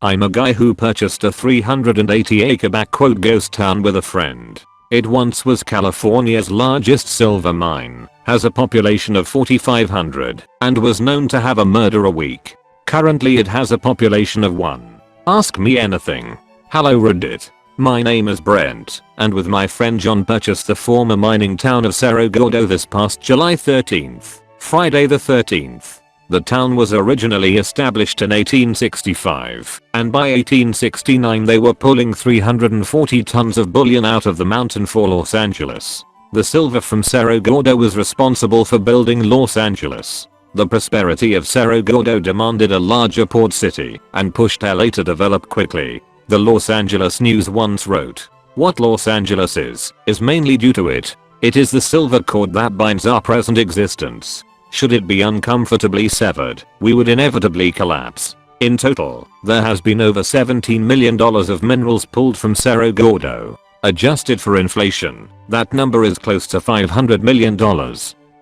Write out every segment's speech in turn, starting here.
I'm a guy who purchased a 380-acre ghost town with a friend. It once was California's largest silver mine, has a population of 4,500, and was known to have a murder a week. Currently it has a population of 1. Ask me anything. Hello Reddit. My name is Brent, and with my friend John purchased the former mining town of Cerro Gordo this past July 13th, Friday the 13th. The town was originally established in 1865, and by 1869 they were pulling 340 tons of bullion out of the mountain for Los Angeles. The silver from Cerro Gordo was responsible for building Los Angeles. The prosperity of Cerro Gordo demanded a larger port city and pushed LA to develop quickly. The Los Angeles News once wrote, "What Los Angeles is mainly due to it. It is the silver cord that binds our present existence. Should it be uncomfortably severed, we would inevitably collapse." In total, there has been over $17 million of minerals pulled from Cerro Gordo. Adjusted for inflation, that number is close to $500 million.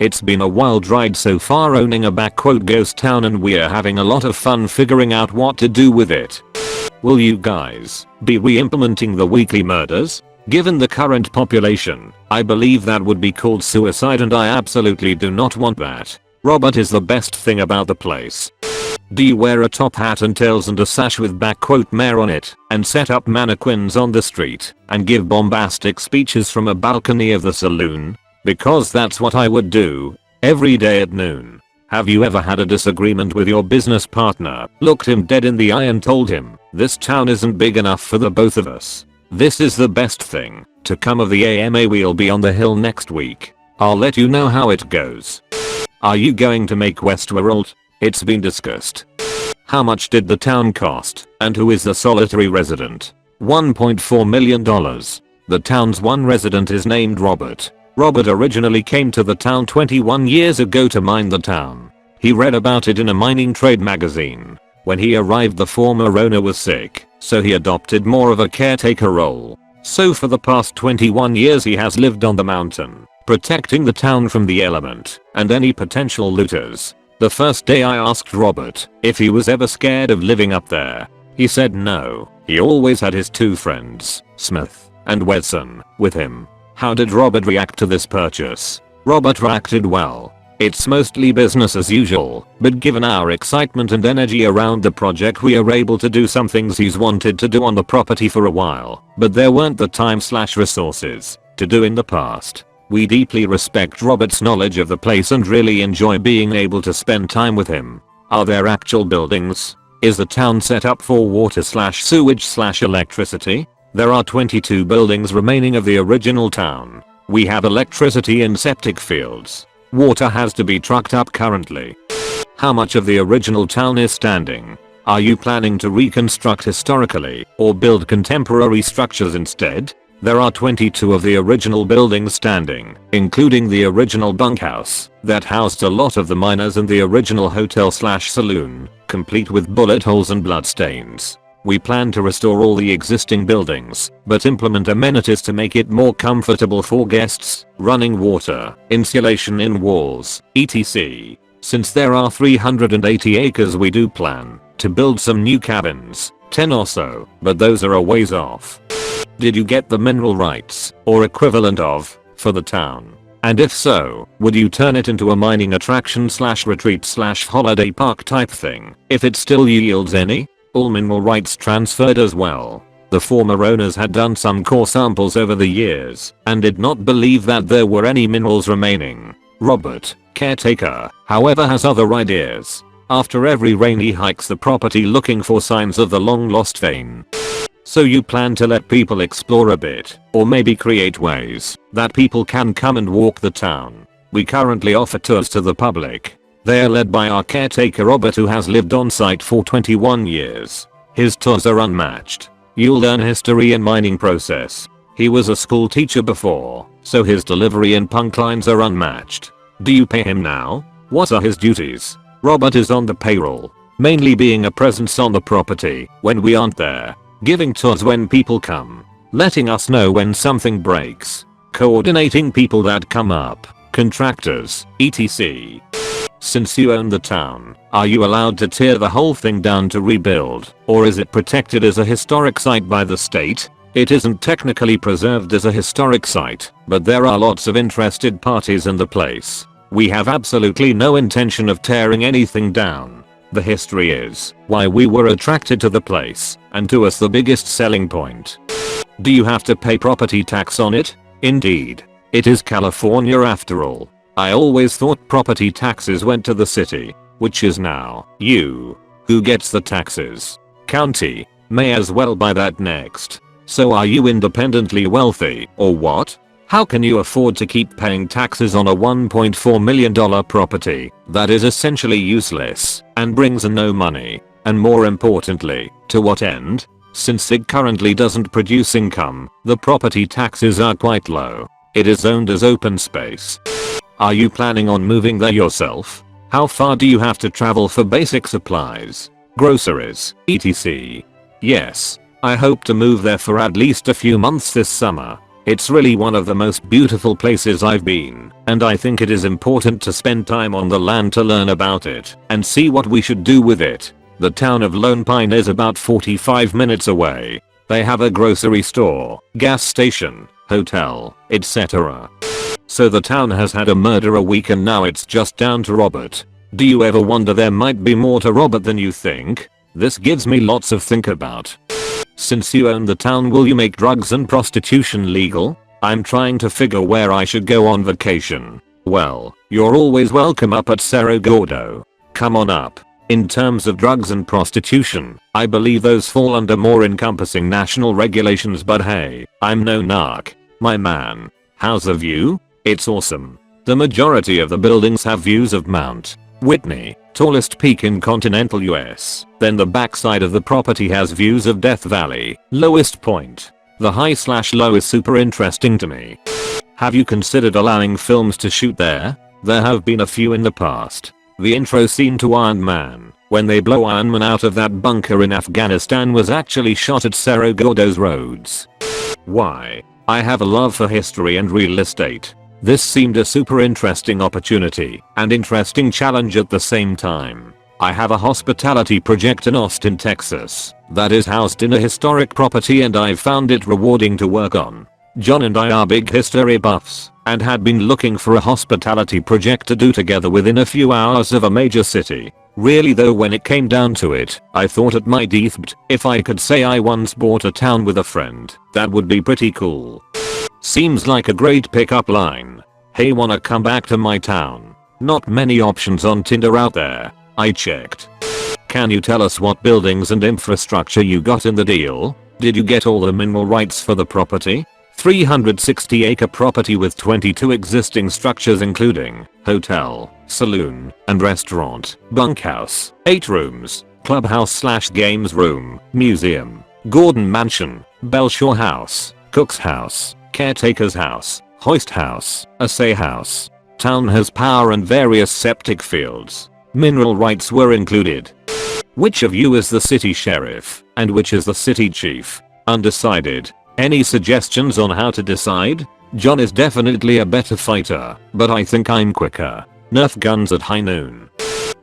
It's been a wild ride so far owning a ghost town, and we're having a lot of fun figuring out what to do with it. Will you guys be re-implementing the weekly murders? Given the current population, I believe that would be called suicide, and I absolutely do not want that. Robert is the best thing about the place. Do you wear a top hat and tails and a sash with mayor on it, and set up mannequins on the street, and give bombastic speeches from a balcony of the saloon? Because that's what I would do, every day at noon. Have you ever had a disagreement with your business partner, looked him dead in the eye and told him, "This town isn't big enough for the both of us"? This is the best thing to come of the IAmA. We'll be on the hill next week. I'll let you know how it goes. Are you going to make Westworld? It's been discussed. How much did the town cost, and who is the solitary resident? $1.4 million. The town's one resident is named Robert. Robert originally came to the town 21 years ago to mine the town. He read about it in a mining trade magazine. When he arrived, the former owner was sick, so he adopted more of a caretaker role. So for the past 21 years he has lived on the mountain, protecting the town from the element and any potential looters. The first day I asked Robert if he was ever scared of living up there. He said no, he always had his 2 friends, Smith and Wedson, with him. How did Robert react to this purchase? Robert reacted well. It's mostly business as usual, but given our excitement and energy around the project, we are able to do some things he's wanted to do on the property for a while, but there weren't the time/resources to do in the past. We deeply respect Robert's knowledge of the place and really enjoy being able to spend time with him. Are there actual buildings? Is the town set up for water/sewage/electricity? There are 22 buildings remaining of the original town. We have electricity in septic fields. Water has to be trucked up currently. How much of the original town is standing? Are you planning to reconstruct historically or build contemporary structures instead? There are 22 of the original buildings standing, including the original bunkhouse that housed a lot of the miners and the original hotel/saloon, complete with bullet holes and bloodstains. We plan to restore all the existing buildings, but implement amenities to make it more comfortable for guests, running water, insulation in walls, etc. Since there are 380 acres, we do plan to build some new cabins, 10 or so, but those are a ways off. Did you get the mineral rights, or equivalent of, for the town? And if so, would you turn it into a mining attraction/retreat/holiday park type thing, if it still yields any? All mineral rights transferred as well. The former owners had done some core samples over the years and did not believe that there were any minerals remaining. Robert, caretaker, however, has other ideas. After every rain he hikes the property looking for signs of the long lost vein. So you plan to let people explore a bit, or maybe create ways that people can come and walk the town. We currently offer tours to the public. They are led by our caretaker Robert, who has lived on site for 21 years. His tours are unmatched. You'll learn history and mining process. He was a school teacher before, so his delivery and punchlines are unmatched. Do you pay him now? What are his duties? Robert is on the payroll, mainly being a presence on the property when we aren't there, giving tours when people come, letting us know when something breaks, coordinating people that come up, contractors, etc. Since you own the town, are you allowed to tear the whole thing down to rebuild, or is it protected as a historic site by the state? It isn't technically preserved as a historic site, but there are lots of interested parties in the place. We have absolutely no intention of tearing anything down. The history is why we were attracted to the place, and to us the biggest selling point. Do you have to pay property tax on it? Indeed. It is California after all. I always thought property taxes went to the city, which is now you. Who gets the taxes? County. May as well buy that next. So are you independently wealthy, or what? How can you afford to keep paying taxes on a $1.4 million property that is essentially useless and brings in no money? And more importantly, to what end? Since it currently doesn't produce income, the property taxes are quite low. It is owned as open space. Are you planning on moving there yourself? How far do you have to travel for basic supplies, groceries, etc.? Yes. I hope to move there for at least a few months this summer. It's really one of the most beautiful places I've been, and I think it is important to spend time on the land to learn about it and see what we should do with it. The town of Lone Pine is about 45 minutes away. They have a grocery store, gas station, hotel, etc. So the town has had a murder a week and now it's just down to Robert. Do you ever wonder there might be more to Robert than you think? This gives me lots of think about. Since you own the town, will you make drugs and prostitution legal? I'm trying to figure where I should go on vacation. Well, you're always welcome up at Cerro Gordo. Come on up. In terms of drugs and prostitution, I believe those fall under more encompassing national regulations, but hey, I'm no narc. My man. How's the view? It's awesome. The majority of the buildings have views of Mount Whitney, tallest peak in continental US. Then the backside of the property has views of Death Valley, lowest point. The high/low is super interesting to me. Have you considered allowing films to shoot there? There have been a few in the past. The intro scene to Iron Man, when they blow Iron Man out of that bunker in Afghanistan, was actually shot at Cerro Gordo's roads. Why? I have a love for history and real estate. This seemed a super interesting opportunity and interesting challenge at the same time. I have a hospitality project in Austin, Texas that is housed in a historic property and I've found it rewarding to work on. John and I are big history buffs and had been looking for a hospitality project to do together within a few hours of a major city. Really though, when it came down to it, I thought it might be if I could say I once bought a town with a friend. That would be pretty cool. Seems like a great pickup line. Hey, wanna come back to my town? Not many options on Tinder out there. I checked. Can you tell us what buildings and infrastructure you got in the deal? Did you get all the mineral rights for the property? 360-acre property with 22 existing structures including hotel, saloon, and restaurant, bunkhouse, 8 rooms, clubhouse/games room, museum, Gordon Mansion, Belshore House, Cook's House, Caretaker's House, Hoist House, Assay House. Town has power and various septic fields. Mineral rights were included. Which of you is the city sheriff and which is the city chief? Undecided. Any suggestions on how to decide? John is definitely a better fighter, but I think I'm quicker. Nerf guns at high noon.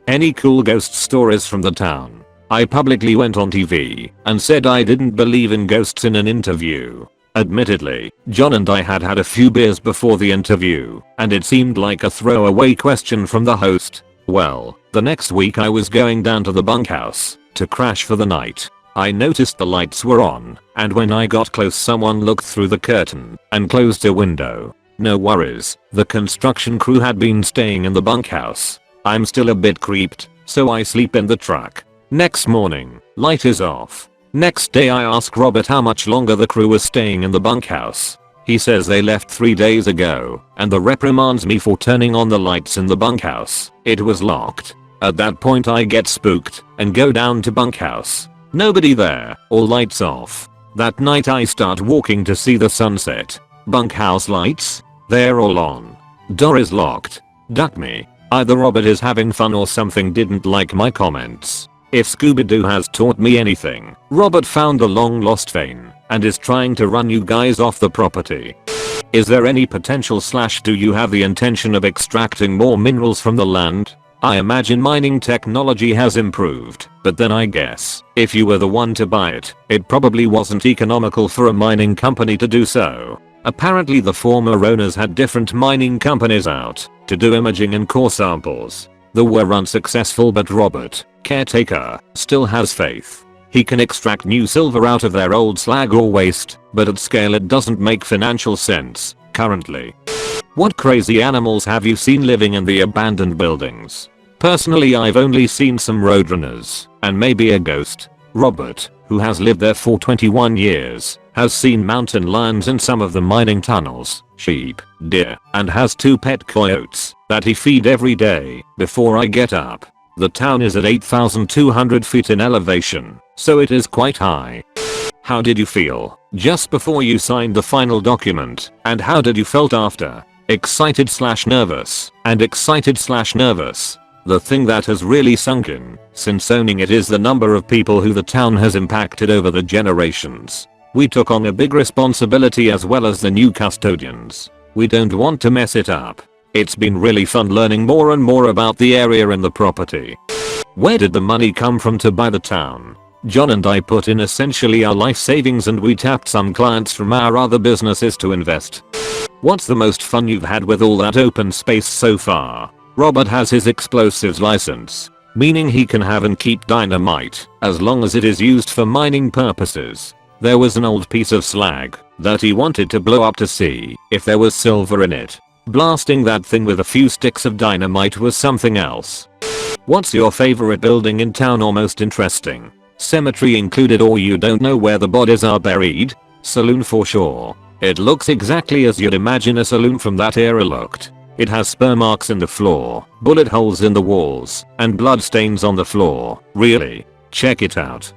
Any cool ghost stories from the town? I publicly went on TV and said I didn't believe in ghosts in an interview. Admittedly, John and I had a few beers before the interview, and it seemed like a throwaway question from the host. Well, the next week I was going down to the bunkhouse to crash for the night. I noticed the lights were on, and when I got close someone looked through the curtain and closed a window. No worries, the construction crew had been staying in the bunkhouse. I'm still a bit creeped, so I sleep in the truck. Next morning, light is off. Next day I ask Robert how much longer the crew was staying in the bunkhouse. He says they left 3 days ago, and the rep reminds me for turning on the lights in the bunkhouse. It was locked. At that point I get spooked and go down to bunkhouse. Nobody there, all lights off. That night I start walking to see the sunset. Bunkhouse lights? They're all on. Door is locked. Duck me. Either Robert is having fun or something didn't like my comments. If Scooby-Doo has taught me anything, Robert found the long lost vein and is trying to run you guys off the property. Is there any potential / do you have the intention of extracting more minerals from the land? I imagine mining technology has improved, but then I guess, if you were the one to buy it, it probably wasn't economical for a mining company to do so. Apparently the former owners had different mining companies out to do imaging and core samples. They were unsuccessful, but Robert, caretaker, still has faith. He can extract new silver out of their old slag or waste, but at scale it doesn't make financial sense currently. What crazy animals have you seen living in the abandoned buildings? Personally, I've only seen some roadrunners and maybe a ghost. Robert, who has lived there for 21 years, has seen mountain lions in some of the mining tunnels, sheep, deer, and has 2 pet coyotes that he feed every day before I get up. The town is at 8,200 feet in elevation, so it is quite high. How did you feel just before you signed the final document, and how did you felt after? Excited/nervous and excited/nervous. The thing that has really sunk in since owning it is the number of people who the town has impacted over the generations. We took on a big responsibility as well as the new custodians. We don't want to mess it up. It's been really fun learning more and more about the area and the property. Where did the money come from to buy the town? John and I put in essentially our life savings, and we tapped some clients from our other businesses to invest. What's the most fun you've had with all that open space so far? Robert has his explosives license, meaning he can have and keep dynamite as long as it is used for mining purposes. There was an old piece of slag that he wanted to blow up to see if there was silver in it. Blasting that thing with a few sticks of dynamite was something else. What's your favorite building in town or most interesting? Cemetery included, or you don't know where the bodies are buried? Saloon for sure. It looks exactly as you'd imagine a saloon from that era looked. It has spur marks in the floor, bullet holes in the walls, and blood stains on the floor. Really? Check it out.